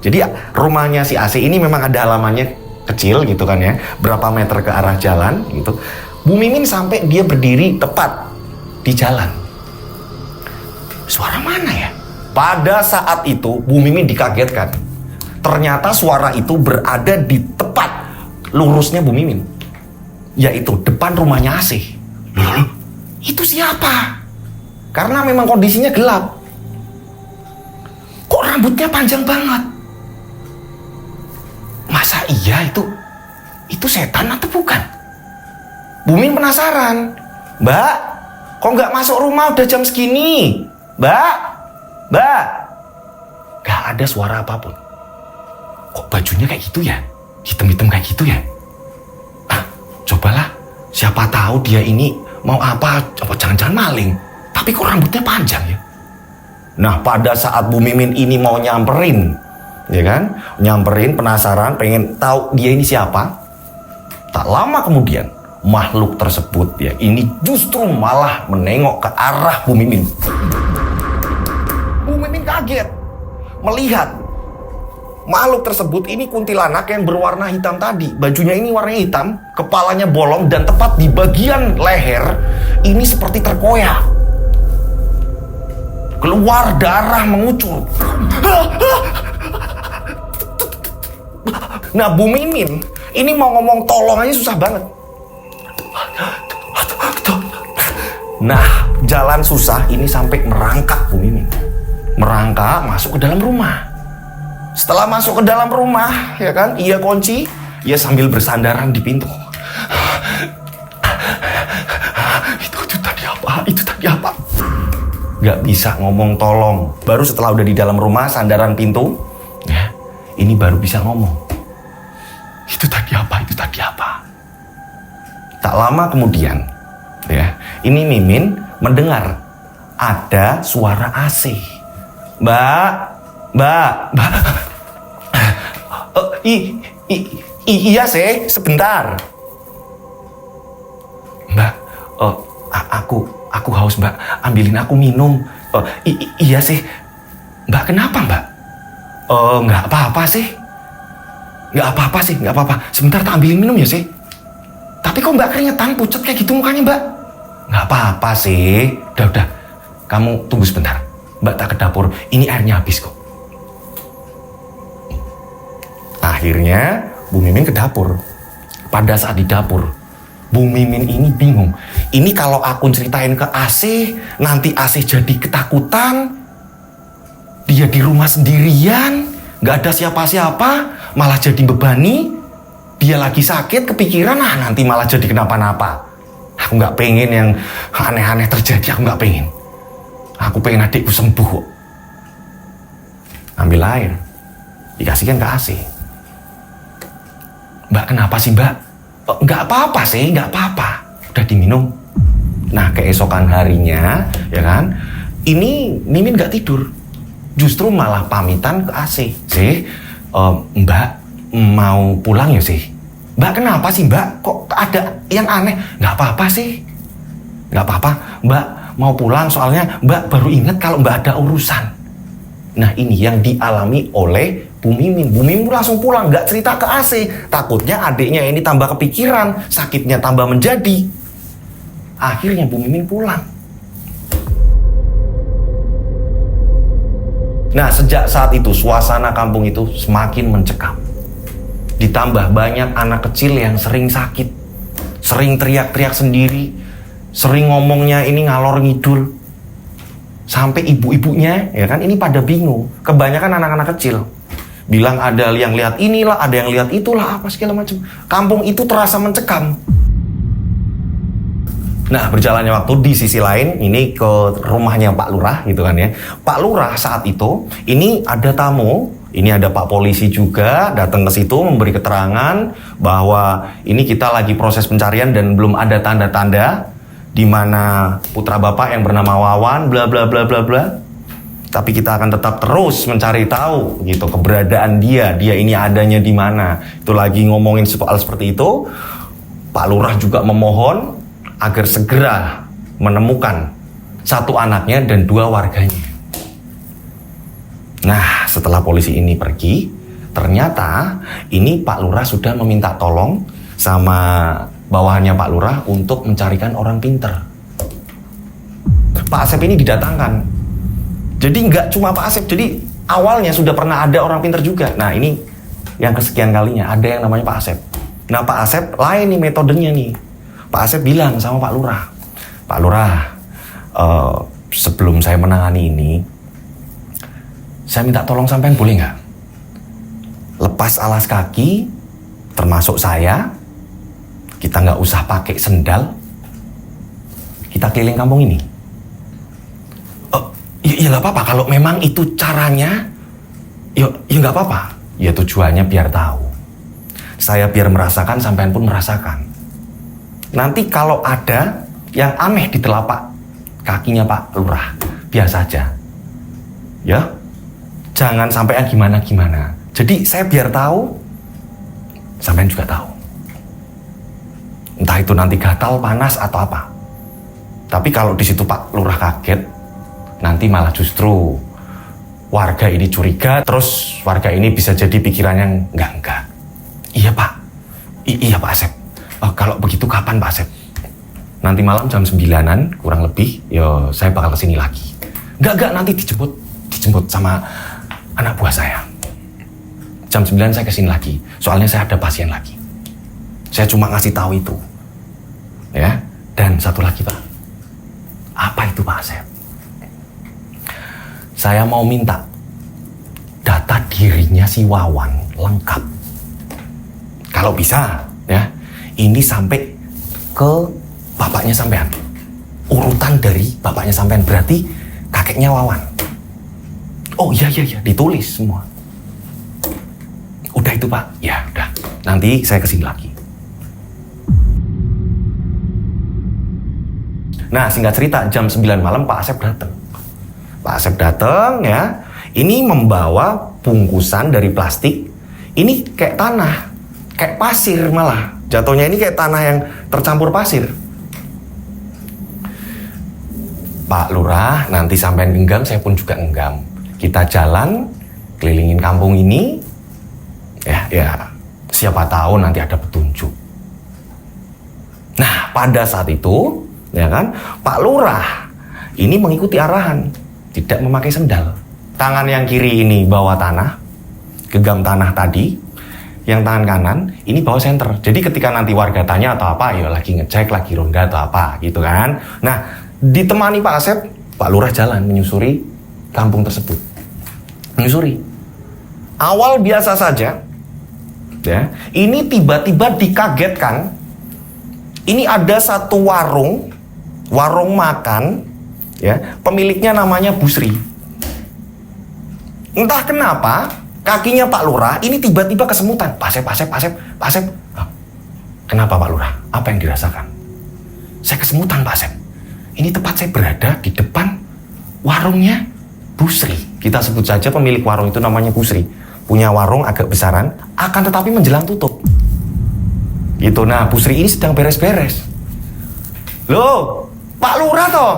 Jadi rumahnya si AC ini memang ada halamannya kecil gitu kan ya, berapa meter ke arah jalan gitu. Bu Mimin sampai dia berdiri tepat di jalan. Suara mana ya? Pada saat itu Bu Mimin dikagetkan. Ternyata suara itu berada di tepat lurusnya Bu Mimin, yaitu depan rumahnya AC. Itu siapa? Karena memang kondisinya gelap. Kok rambutnya panjang banget? Masa iya itu setan atau bukan? Bu Mimin penasaran. Mbak, kok nggak masuk rumah udah jam segini? Mbak, gak ada suara apapun. Kok bajunya kayak gitu ya? Hitam-hitam kayak gitu ya? Cobalah, siapa tahu dia ini mau apa jangan-jangan maling. Tapi kok rambutnya panjang ya? Nah, pada saat Bu Mimin ini mau nyamperin, ya kan? Nyamperin, penasaran, pengen tahu dia ini siapa. Tak lama kemudian, makhluk tersebut ya, ini justru malah menengok ke arah Bu Mimin. Bu Mimin kaget melihat makhluk tersebut ini kuntilanak yang berwarna hitam tadi. Bajunya ini warnanya hitam, kepalanya bolong, dan tepat di bagian leher ini seperti terkoyak. Keluar darah mengucur. Nah, Bu Mimin ini mau ngomong tolong aja susah banget. Nah, jalan susah ini sampai merangkak Bu Mimin. Merangkak masuk ke dalam rumah. Setelah masuk ke dalam rumah, ya kan, ia kunci, ia sambil bersandaran di pintu. Itu tadi apa? Itu tadi apa? Gak bisa ngomong tolong. Baru setelah udah di dalam rumah, sandaran pintu, ya, ini baru bisa ngomong. Itu tadi apa? Itu tadi apa? Tak lama kemudian, ya, ini Mimin mendengar ada suara AC. Mbak. Iya sih, sebentar. Mbak, aku haus Mbak, ambilin aku minum. Iya sih. Mbak, kenapa Mbak? Nggak apa-apa sih. Nggak apa-apa. Sebentar tak ambilin minum ya sih. Tapi kok Mbak keringetan, pucat kayak gitu mukanya Mbak? Nggak apa-apa sih. Udah. Kamu tunggu sebentar. Mbak tak ke dapur, ini airnya habis kok. Akhirnya Bu Mimin ke dapur. Pada saat di dapur, Bu Mimin ini bingung. Ini kalau aku ceritain ke AC, nanti AC jadi ketakutan. Dia di rumah sendirian, gak ada siapa-siapa, malah jadi bebani. Dia lagi sakit, kepikiran, nanti malah jadi kenapa-napa. Aku gak pengen yang aneh-aneh terjadi, aku gak pengen. Aku pengen adikku sembuh. Ambil air, dikasihkan ke AC. Mbak, kenapa sih Mbak? Nggak apa-apa sih, nggak apa-apa. Udah diminum. Nah, keesokan harinya, ya kan, ini Mimin nggak tidur. Justru malah pamitan ke AC. Mbak, mau pulang ya sih? Mbak, kenapa sih Mbak? Kok ada yang aneh? Nggak apa-apa sih. Nggak apa-apa, Mbak mau pulang soalnya Mbak baru ingat kalau Mbak ada urusan. Nah, ini yang dialami oleh Bu Mimin. Bu Mimin langsung pulang, nggak cerita ke AC. Takutnya adiknya ini tambah kepikiran, sakitnya tambah menjadi. Akhirnya Bu Mimin pulang. Nah, sejak saat itu suasana kampung itu semakin mencekam. Ditambah banyak anak kecil yang sering sakit, sering teriak-teriak sendiri, sering ngomongnya ini ngalor ngidul. Sampai ibu-ibunya, ya kan, ini pada bingung. Kebanyakan anak-anak kecil bilang ada yang lihat inilah, ada yang lihat itulah, apa segala macam. Kampung itu terasa mencekam. Nah, berjalannya waktu di sisi lain, ini ke rumahnya Pak Lurah gitu kan ya. Pak Lurah saat itu, ini ada tamu, ini ada Pak Polisi juga datang ke situ memberi keterangan bahwa ini kita lagi proses pencarian dan belum ada tanda-tanda di mana putra Bapak yang bernama Wawan bla bla bla bla bla. Tapi kita akan tetap terus mencari tahu gitu keberadaan dia ini adanya di mana. Itu lagi ngomongin soal seperti itu. Pak Lurah juga memohon agar segera menemukan satu anaknya dan 2 warganya. Nah, setelah polisi ini pergi, ternyata ini Pak Lurah sudah meminta tolong sama bawahannya Pak Lurah untuk mencarikan orang pinter. Pak Asep ini didatangkan. Jadi nggak cuma Pak Asep, jadi awalnya sudah pernah ada orang pinter juga. Nah, ini yang kesekian kalinya ada yang namanya Pak Asep. Nah, Pak Asep lain nih metodenya nih. Pak Asep bilang sama Pak Lurah, Pak Lurah, sebelum saya menangani ini, saya minta tolong sampean boleh nggak? Lepas alas kaki, termasuk saya, kita nggak usah pakai sendal, kita keliling kampung ini. Ya nggak apa-apa, kalau memang itu caranya, ya nggak apa-apa. Ya tujuannya biar tahu. Saya biar merasakan, sampean pun merasakan. Nanti kalau ada yang aneh di telapak kakinya Pak Lurah, biasa aja. Ya, jangan sampai yang gimana-gimana. Jadi saya biar tahu, sampean juga tahu. Entah itu nanti gatal, panas atau apa. Tapi kalau di situ Pak Lurah kaget, nanti malah justru warga ini curiga, terus warga ini bisa jadi pikirannya enggak. Iya Pak, iya Pak Asep. Kalau begitu kapan Pak Asep? Nanti malam jam 9-an kurang lebih, ya saya bakal kesini lagi. Enggak, nanti dijemput sama anak buah saya. Jam 9 saya kesini lagi, soalnya saya ada pasien lagi. Saya cuma ngasih tahu itu. Ya, dan satu lagi Pak. Apa itu Pak Asep? Saya mau minta data dirinya si Wawan lengkap. Kalau bisa, ya, ini sampai ke bapaknya sampean. Urutan dari bapaknya sampean, berarti kakeknya Wawan. Oh iya, ditulis semua. Udah itu Pak? Ya, udah. Nanti saya kesini lagi. Nah, singkat cerita, jam 9 malam Pak Asep datang. Pak Asep datang ya, ini membawa bungkusan dari plastik, ini kayak tanah, kayak pasir malah, jatuhnya ini kayak tanah yang tercampur pasir. Pak Lurah, nanti sampai genggam, saya pun juga genggam. Kita jalan, kelilingin kampung ini, ya siapa tahu nanti ada petunjuk. Nah, pada saat itu, ya kan, Pak Lurah ini mengikuti arahan. Tidak memakai sendal. Tangan yang kiri ini bawa tanah, genggam tanah tadi. Yang tangan kanan ini bawa senter. Jadi ketika nanti warga tanya atau apa, ya lagi ngecek, lagi ronda atau apa gitu kan. Nah, ditemani Pak Asep, Pak Lurah jalan menyusuri kampung tersebut. Menyusuri. Awal biasa saja. Ya, ini tiba-tiba dikagetkan. Ini ada satu warung makan. Ya, pemiliknya namanya Busri. Entah kenapa kakinya Pak Lurah ini tiba-tiba kesemutan. Pak Asep. Kenapa Pak Lurah? Apa yang dirasakan? Saya kesemutan Pak Asep. Ini tepat saya berada di depan warungnya Busri. Kita sebut saja pemilik warung itu namanya Busri. Punya warung agak besaran, akan tetapi menjelang tutup. Gitu. Nah, Busri ini sedang beres-beres. Loh, Pak Lurah toh?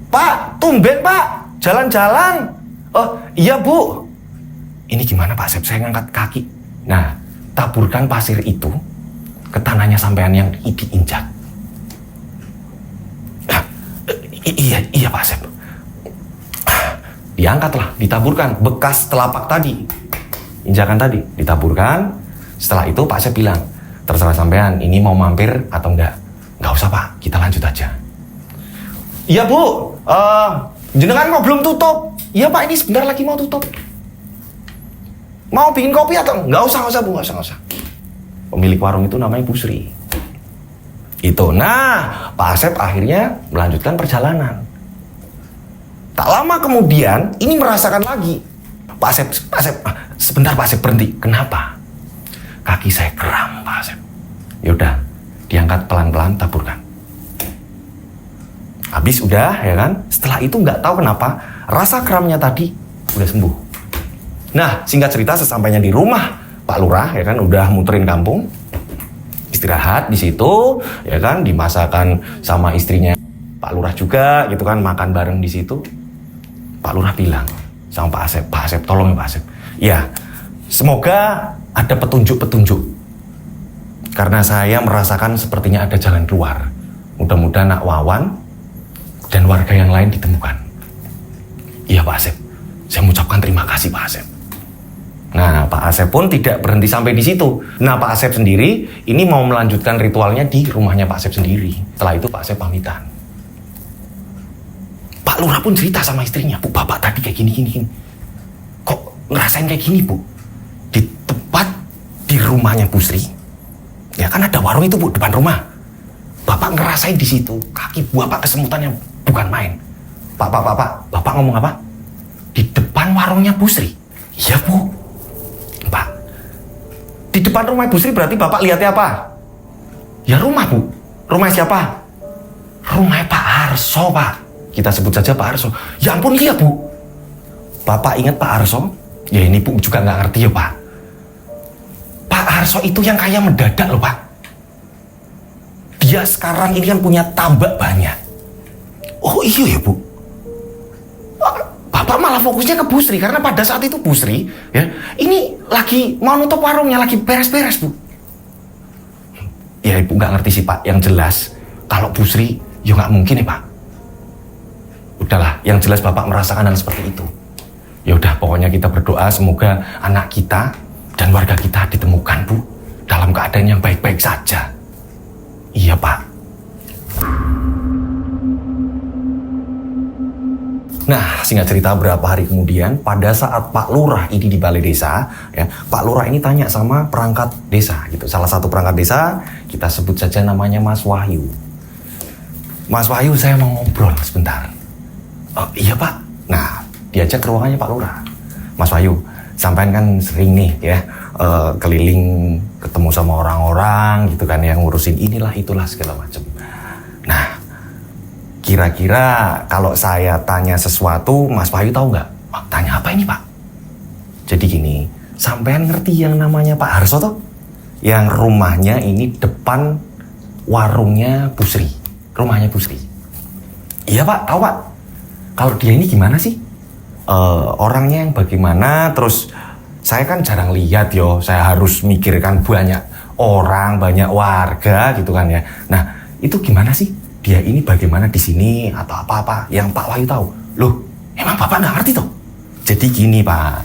Pak, tumben Pak, jalan-jalan. Oh iya Bu. Ini gimana Pak Asep, saya ngangkat kaki. Nah, taburkan pasir itu ke tanahnya sampean yang diinjak. Iya Pak Asep. Diangkatlah, ditaburkan bekas telapak tadi, injakan tadi, ditaburkan. Setelah itu Pak Asep bilang, terserah sampean, ini mau mampir atau enggak. Enggak usah Pak, kita lanjut aja. Iya Bu, jenengan kok belum tutup? Iya Pak, ini sebentar lagi mau tutup. Mau bikin kopi atau? Nggak usah Bu, nggak usah. Pemilik warung itu namanya Busri. Itu. Nah, Pak Asep akhirnya melanjutkan perjalanan. Tak lama kemudian, ini merasakan lagi. Pak Asep, sebentar Pak Asep berhenti. Kenapa? Kaki saya kram Pak Asep. Yaudah, diangkat pelan-pelan, taburkan. Habis udah ya kan. Setelah itu nggak tahu kenapa rasa kramnya tadi udah sembuh. Nah, singkat cerita sesampainya di rumah Pak Lurah ya kan, udah muterin kampung, istirahat di situ ya kan, dimasakan sama istrinya Pak Lurah juga gitu kan, makan bareng di situ. Pak Lurah bilang, sama Pak Asep. Pak Asep, tolong ya Pak Asep. Ya, semoga ada petunjuk-petunjuk. Karena saya merasakan sepertinya ada jalan keluar. Mudah-mudahan Nak Wawan dan warga yang lain ditemukan. Iya Pak Asep, saya mengucapkan terima kasih Pak Asep. Nah, Pak Asep pun tidak berhenti sampai di situ. Nah, Pak Asep sendiri ini mau melanjutkan ritualnya di rumahnya Pak Asep sendiri. Setelah itu Pak Asep pamitan. Pak Lurah pun cerita sama istrinya, Bu, Bapak tadi kayak gini. Kok ngerasain kayak gini, Bu? Di tempat di rumahnya Bu Sri. Ya kan ada warung itu, Bu, depan rumah. Bapak ngerasain di situ, kaki Bapak kesemutan yang bukan main. Bapak ngomong apa? Di depan warungnya Bu Sri. Iya, Bu. Pak, di depan rumah Bu Sri berarti Bapak lihatnya apa? Ya rumah, Bu. Rumah siapa? Rumah Pak Harso, Pak. Kita sebut saja Pak Harso. Ya ampun, iya, Bu. Bapak ingat Pak Harso? Ya ini Bu juga nggak ngerti ya, Pak. Pak Harso itu yang kaya mendadak loh, Pak. Dia sekarang ini kan punya tambak banyak. Oh iya ya, Bu. Bapak malah fokusnya ke Bu Sri, karena pada saat itu Bu Sri ya, ini lagi mau nutup warungnya, lagi beres-beres, Bu. Ya Ibu nggak ngerti sih, Pak. Yang jelas kalau Bu Sri ya nggak mungkin ya, Pak. Udahlah, yang jelas Bapak merasakan hal seperti itu. Ya udah, pokoknya kita berdoa semoga anak kita dan warga kita ditemukan, Bu, dalam keadaan yang baik-baik saja. Iya, Pak. Nah, singkat cerita berapa hari kemudian, pada saat Pak Lurah ini di balai desa, ya, Pak Lurah ini tanya sama perangkat desa, gitu. Salah satu perangkat desa, kita sebut saja namanya Mas Wahyu. Mas Wahyu, saya mau ngobrol sebentar. Oh, iya Pak. Nah, diajak ke ruangannya Pak Lurah. Mas Wahyu, sampean kan sering nih ya keliling ketemu sama orang-orang gitu kan, yang ngurusin inilah itulah segala macam. Nah, kira-kira kalau saya tanya sesuatu, Mas Wahyu tahu nggak? Oh, tanya apa ini, Pak? Jadi gini, sampean ngerti yang namanya Pak Harso toh? Yang rumahnya ini depan warungnya Bu Sri. Rumahnya Bu Sri. Iya Pak, tahu Pak. Kalau dia ini gimana sih? Orangnya yang bagaimana? Terus saya kan jarang lihat yo. Saya harus mikirkan banyak orang, banyak warga gitu kan ya. Nah, itu gimana sih? Dia ini bagaimana di sini atau apa-apa yang Pak Wahyu tahu? Loh, emang Bapak nggak ngerti toh? Jadi gini Pak,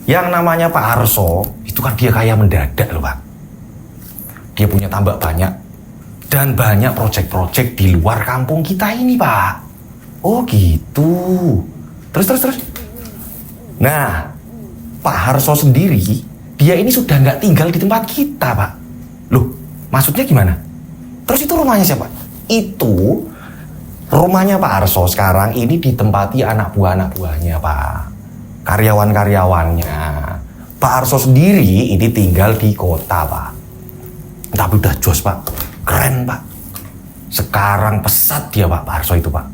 yang namanya Pak Harso itu kan dia kaya mendadak loh Pak. Dia punya tambak banyak dan banyak proyek-proyek di luar kampung kita ini Pak. Oh gitu. Terus. Nah, Pak Harso sendiri dia ini sudah nggak tinggal di tempat kita Pak. Loh, maksudnya gimana? Terus itu rumahnya siapa? Itu rumahnya Pak Harso sekarang ini ditempati anak buahnya Pak, karyawan-karyawannya. Pak Harso sendiri ini tinggal di kota Pak, tapi udah jos Pak, keren Pak. Sekarang pesat dia Pak Harso itu Pak.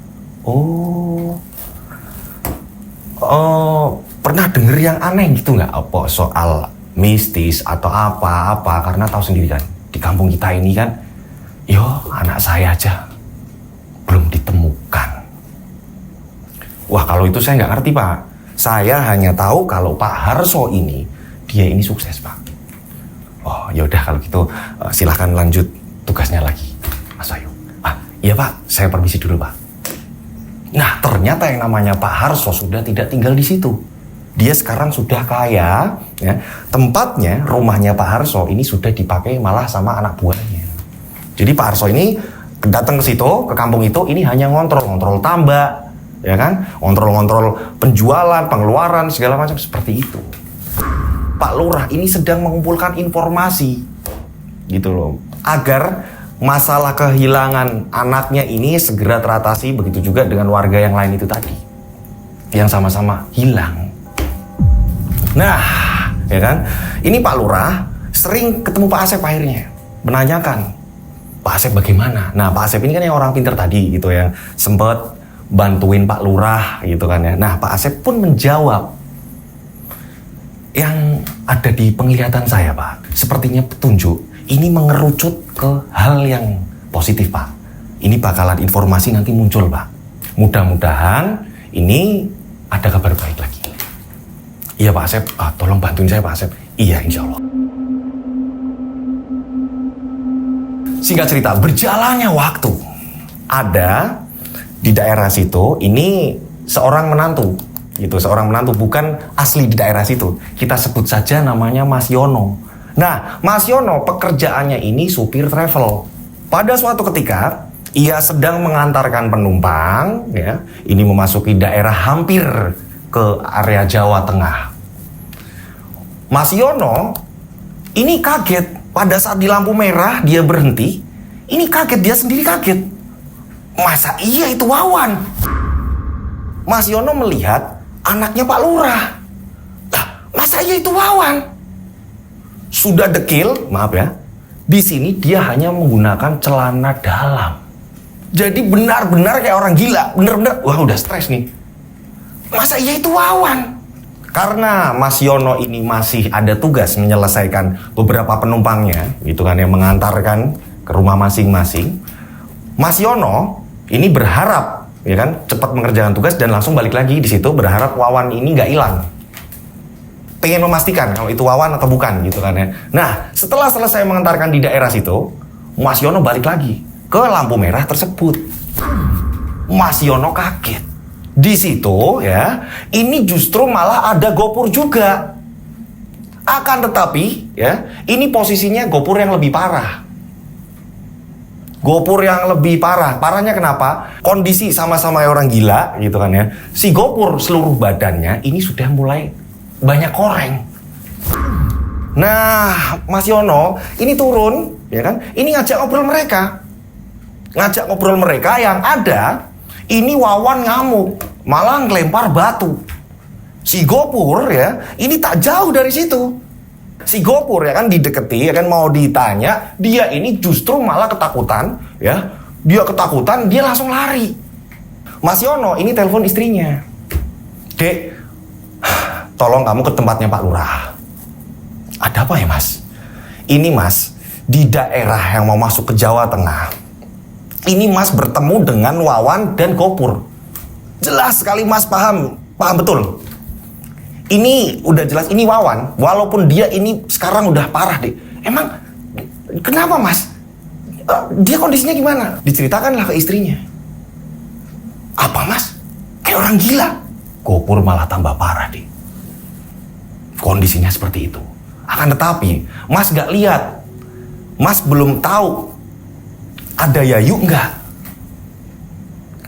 Pernah denger yang aneh gitu nggak? Apa soal mistis atau apa-apa? Karena tahu sendiri kan di kampung kita ini kan, yo anak saya aja belum ditemukan. Wah kalau itu saya nggak ngerti Pak. Saya hanya tahu kalau Pak Harso ini dia ini sukses Pak. Oh yaudah kalau gitu silahkan lanjut tugasnya lagi Mas Wahyu. Iya Pak, saya permisi dulu Pak. Nah ternyata yang namanya Pak Harso sudah tidak tinggal di situ. Dia sekarang sudah kaya ya. Tempatnya, rumahnya Pak Harso ini sudah dipakai malah sama anak buahnya. Jadi Pak Harso ini datang ke situ, ke kampung itu, ini hanya ngontrol tambak, ya kan? Ngontrol penjualan, pengeluaran, segala macam seperti itu. Pak Lurah ini sedang mengumpulkan informasi, gitu loh, agar masalah kehilangan anaknya ini segera teratasi. Begitu juga dengan warga yang lain itu tadi, yang sama-sama hilang. Nah, ya kan? Ini Pak Lurah sering ketemu Pak Asep akhirnya, menanyakan, Pak Asep bagaimana? Nah, Pak Asep ini kan yang orang pintar tadi gitu, yang sempet bantuin Pak Lurah gitu kan ya. Nah, Pak Asep pun menjawab, yang ada di penglihatan saya Pak, sepertinya petunjuk ini mengerucut ke hal yang positif Pak. Ini bakalan informasi nanti muncul Pak. Mudah-mudahan ini ada kabar baik lagi. Iya Pak Asep, tolong bantuin saya Pak Asep. Iya insya Allah. Singkat cerita, berjalannya waktu. Ada di daerah situ, ini seorang menantu. Gitu, seorang menantu, bukan asli di daerah situ. Kita sebut saja namanya Mas Yono. Nah, Mas Yono pekerjaannya ini supir travel. Pada suatu ketika, ia sedang mengantarkan penumpang, ya, ini memasuki daerah hampir ke area Jawa Tengah. Mas Yono ini kaget pada saat di lampu merah dia berhenti. Ini kaget, dia sendiri kaget. Masa iya itu Wawan? Mas Yono melihat anaknya Pak Lurah. Lah, masa iya itu Wawan? Sudah dekil, maaf ya. Di sini dia hanya menggunakan celana dalam. Jadi benar-benar kayak orang gila, benar-benar, wah udah stres nih. Masa iya itu Wawan? Karena Mas Yono ini masih ada tugas menyelesaikan beberapa penumpangnya, gitu kan, yang mengantarkan ke rumah masing-masing. Mas Yono ini berharap, ya kan, cepat mengerjakan tugas dan langsung balik lagi di situ, berharap Wawan ini nggak hilang. Pengen memastikan kalau itu Wawan atau bukan, gitu kan ya. Nah, setelah selesai mengantarkan di daerah situ, Mas Yono balik lagi ke lampu merah tersebut. Mas Yono kaget. Di situ ya, ini justru malah ada Gopur juga. Akan tetapi ya, ini posisinya Gopur yang lebih parah. Gopur yang lebih parah. Parahnya kenapa? Kondisi sama-sama orang gila gitu kan ya. Si Gopur seluruh badannya ini sudah mulai banyak koreng. Nah, Mas Yono ini turun ya kan. Ini ngajak ngobrol mereka. Ngajak ngobrol mereka yang ada ini Wawan ngamuk, malah ngelempar batu. Si Gopur ya, ini tak jauh dari situ. Si Gopur ya kan dideketi, ya kan mau ditanya, dia ini justru malah ketakutan, ya. Dia ketakutan, dia langsung lari. Mas Yono ini telepon istrinya. Dek, tolong kamu ke tempatnya Pak Lurah. Ada apa ya Mas? Ini Mas, di daerah yang mau masuk ke Jawa Tengah. Ini Mas bertemu dengan Wawan dan Gopur. Jelas sekali Mas paham betul. Ini udah jelas ini Wawan, walaupun dia ini sekarang udah parah deh. Emang kenapa Mas? Dia kondisinya gimana? Diceritakanlah ke istrinya. Apa Mas? Kayak orang gila. Gopur malah tambah parah deh. Kondisinya seperti itu. Akan tetapi Mas gak lihat. Mas belum tahu ada Yayu enggak?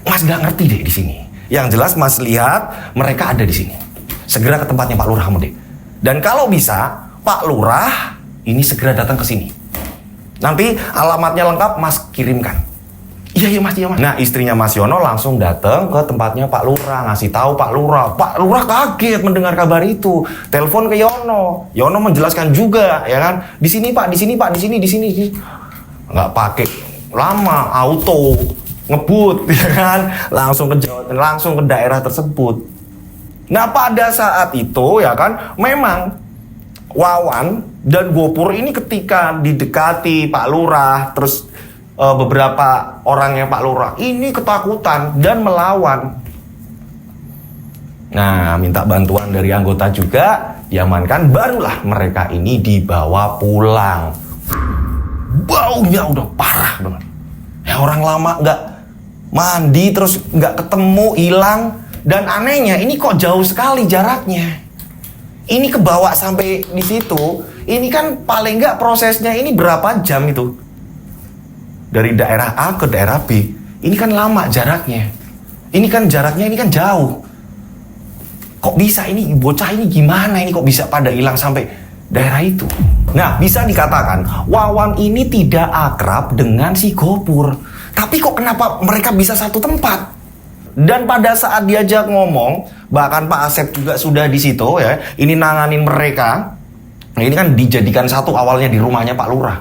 Mas gak ngerti deh di sini. Yang jelas Mas lihat mereka ada di sini. Segera ke tempatnya Pak Lurah kamu deh. Dan kalau bisa Pak Lurah ini segera datang ke sini. Nanti alamatnya lengkap Mas kirimkan. Iya Mas, iya Mas. Nah istrinya Mas Yono langsung datang ke tempatnya Pak Lurah, ngasih tahu Pak Lurah. Pak Lurah kaget mendengar kabar itu. Telepon ke Yono. Yono menjelaskan juga, ya kan? Di sini Pak, di sini Pak, di sini. Nggak pakai lama, auto ngebut, ya kan, langsung ke daerah tersebut. Nah pada saat itu ya kan, memang Wawan dan Gopur ini ketika didekati Pak Lurah, terus beberapa orangnya Pak Lurah ini ketakutan dan melawan. Nah minta bantuan dari anggota juga, diamankan, barulah mereka ini dibawa pulang. Baunya udah parah banget. Ya orang lama nggak mandi terus nggak ketemu, hilang. Dan anehnya ini kok jauh sekali jaraknya. Ini kebawa sampai di situ. Ini kan paling nggak prosesnya ini berapa jam itu? Dari daerah A ke daerah B. Ini kan lama jaraknya. Ini kan jaraknya ini kan jauh. Kok bisa ini bocah ini gimana ini kok bisa pada hilang sampai daerah itu? Nah, bisa dikatakan Wawan ini tidak akrab dengan si Gopur. Tapi kok kenapa mereka bisa satu tempat? Dan pada saat diajak ngomong, bahkan Pak Asep juga sudah di situ ya. Ini nanganin mereka. Nah, ini kan dijadikan satu awalnya di rumahnya Pak Lurah.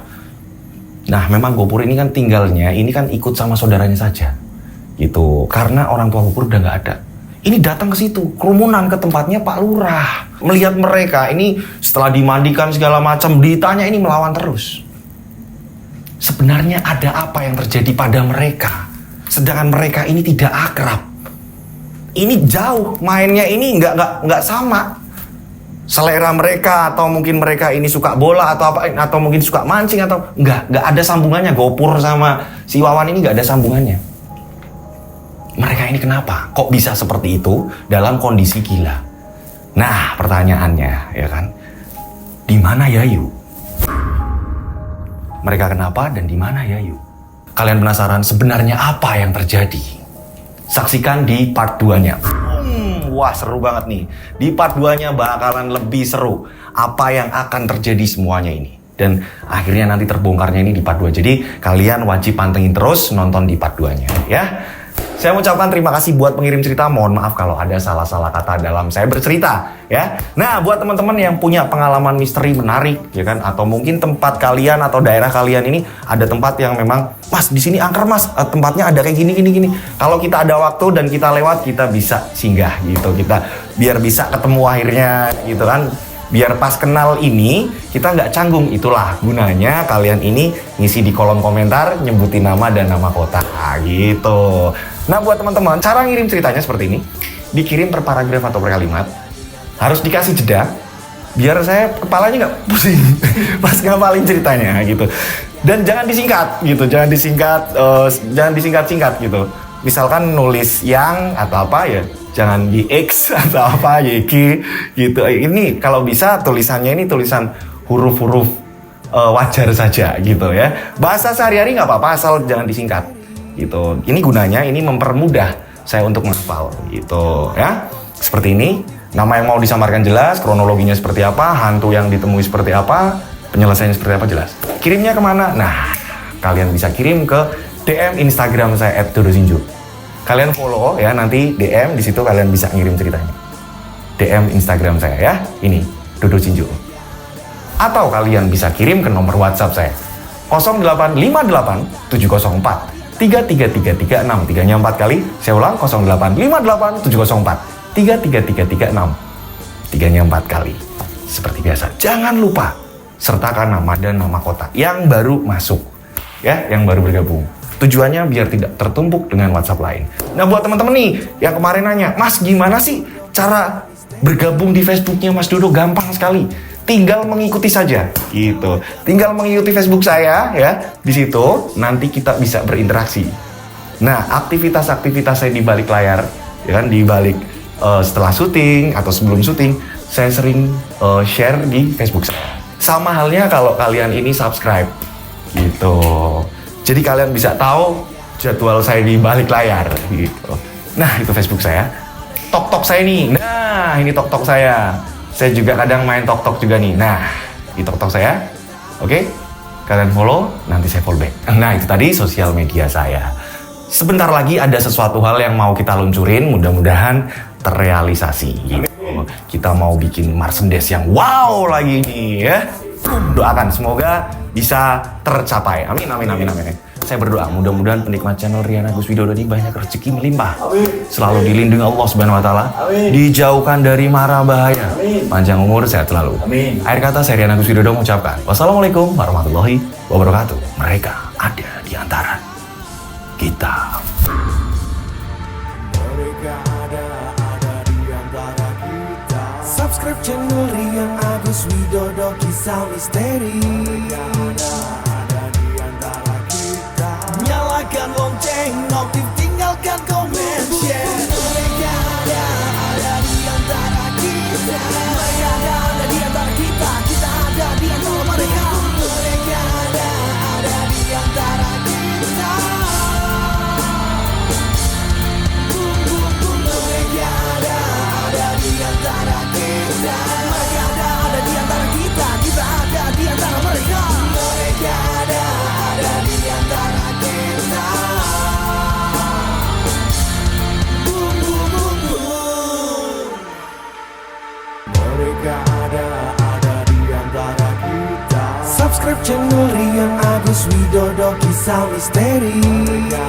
Nah, memang Gopur ini kan tinggalnya ini kan ikut sama saudaranya saja. Gitu. Karena orang tua Gopur udah nggak ada. Ini datang ke situ, kerumunan ke tempatnya Pak Lurah. Melihat mereka ini setelah dimandikan segala macam, ditanya ini melawan terus. Sebenarnya ada apa yang terjadi pada mereka? Sedangkan mereka ini tidak akrab. ini jauh, mainnya ini nggak sama selera mereka, atau mungkin mereka ini suka bola atau apa, atau mungkin suka mancing, atau nggak ada sambungannya. Gopur sama si Wawan ini nggak ada sambungannya. Mereka ini kenapa kok bisa seperti itu dalam kondisi gila? Nah, pertanyaannya ya kan, di mana Yayu? Mereka kenapa dan di mana Yayu? Kalian penasaran sebenarnya apa yang terjadi? Saksikan di part 2-nya. Wah, seru banget nih. Di part 2-nya bakalan lebih seru. Apa yang akan terjadi semuanya ini. Dan akhirnya nanti terbongkarnya ini di part 2. Jadi kalian wajib pantengin terus nonton di part 2-nya ya. Saya mengucapkan terima kasih buat pengirim cerita. Mohon maaf kalau ada salah-salah kata dalam saya bercerita ya. Nah, buat teman-teman yang punya pengalaman misteri menarik ya kan, atau mungkin tempat kalian atau daerah kalian ini ada tempat yang memang, Mas di sini angker Mas, tempatnya ada kayak gini. Kalau kita ada waktu dan kita lewat, kita bisa singgah gitu. Kita biar bisa ketemu akhirnya gitu kan. Biar pas kenal ini kita nggak canggung. Itulah gunanya kalian ini ngisi di kolom komentar, nyebutin nama dan nama kota gitu. Nah, buat teman-teman, cara ngirim ceritanya seperti ini. Dikirim per paragraf atau per kalimat. Harus dikasih jeda biar saya kepalanya nggak pusing pas ngapalin ceritanya gitu. Dan jangan disingkat gitu, jangan disingkat gitu. Misalkan nulis yang atau apa ya, jangan di X atau apa, YG gitu. Ini kalau bisa tulisannya ini tulisan huruf-huruf wajar saja gitu ya. Bahasa sehari-hari nggak apa-apa, asal jangan disingkat gitu. Ini gunanya, ini mempermudah saya untuk menghafal gitu ya. Seperti ini, nama yang mau disamarkan jelas, kronologinya seperti apa, hantu yang ditemui seperti apa, penyelesaiannya seperti apa jelas. Kirimnya kemana? Nah, kalian bisa kirim ke DM Instagram saya @dodosinju. Kalian follow ya, nanti DM di situ kalian bisa ngirim ceritanya. DM Instagram saya ya, ini Dodosinju. Atau kalian bisa kirim ke nomor WhatsApp saya 0858 704 33336. 3-nya 4 kali. Saya ulang 0858 704 33336. 3-nya 4 kali. Seperti biasa, jangan lupa sertakan nama dan nama kota yang baru masuk ya, yang baru bergabung. Tujuannya biar tidak tertumpuk dengan WhatsApp lain. Nah, buat teman-teman nih yang kemarin nanya, Mas gimana sih cara bergabung di Facebooknya Mas Dodo? Gampang sekali, tinggal mengikuti saja gitu. Tinggal mengikuti Facebook saya ya. Di situ nanti kita bisa berinteraksi. Nah, aktivitas-aktivitas saya di balik layar ya kan, di balik setelah syuting atau sebelum syuting, saya sering share di Facebook saya. Sama halnya kalau kalian ini subscribe gitu. Jadi kalian bisa tahu jadwal saya di balik layar gitu. Nah, itu Facebook saya. Tok-tok saya nih. Nah, ini tok-tok saya. Saya juga kadang main tok-tok juga nih. Nah, di tok-tok saya. Oke? Kalian follow, nanti saya follow back. Nah, itu tadi sosial media saya. Sebentar lagi ada sesuatu hal yang mau kita luncurin, mudah-mudahan terrealisasi gitu. Kita mau bikin merchandise yang wow lagi nih ya. Doakan semoga bisa tercapai. Amin. Saya berdoa mudah-mudahan penikmat channel Rian Agus Widodo ini banyak rezeki melimpah. Selalu dilindungi Allah Subhanahu wa taala. Dijauhkan dari mara bahaya. Panjang umur, sehat selalu. Akhir kata saya Rian Agus Widodo mengucapkan wassalamualaikum warahmatullahi wabarakatuh. Mereka ada di antara kita. Subscribe channel Rian Agus Widodo, kisah misteri. Ada di antara kita. Nyalakan lonceng, notif, tinggalkan komen, share. Mereka ada di antara kita. Mereka ada di antara kita. Kita ada di antara mereka. Mereka ada di antara kita. Mereka ada di antara kita. Mereka ada di antara kita. Kita ada di antara mereka. Mereka ada di antara kita. Mereka ada di antara kita. Subscribe channel Rian Agus Widodo, kisah misteri. Mereka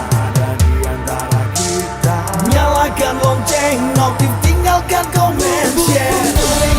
ada di antara kita. Nyalakan lonceng, notif, tinggalkan komen, share.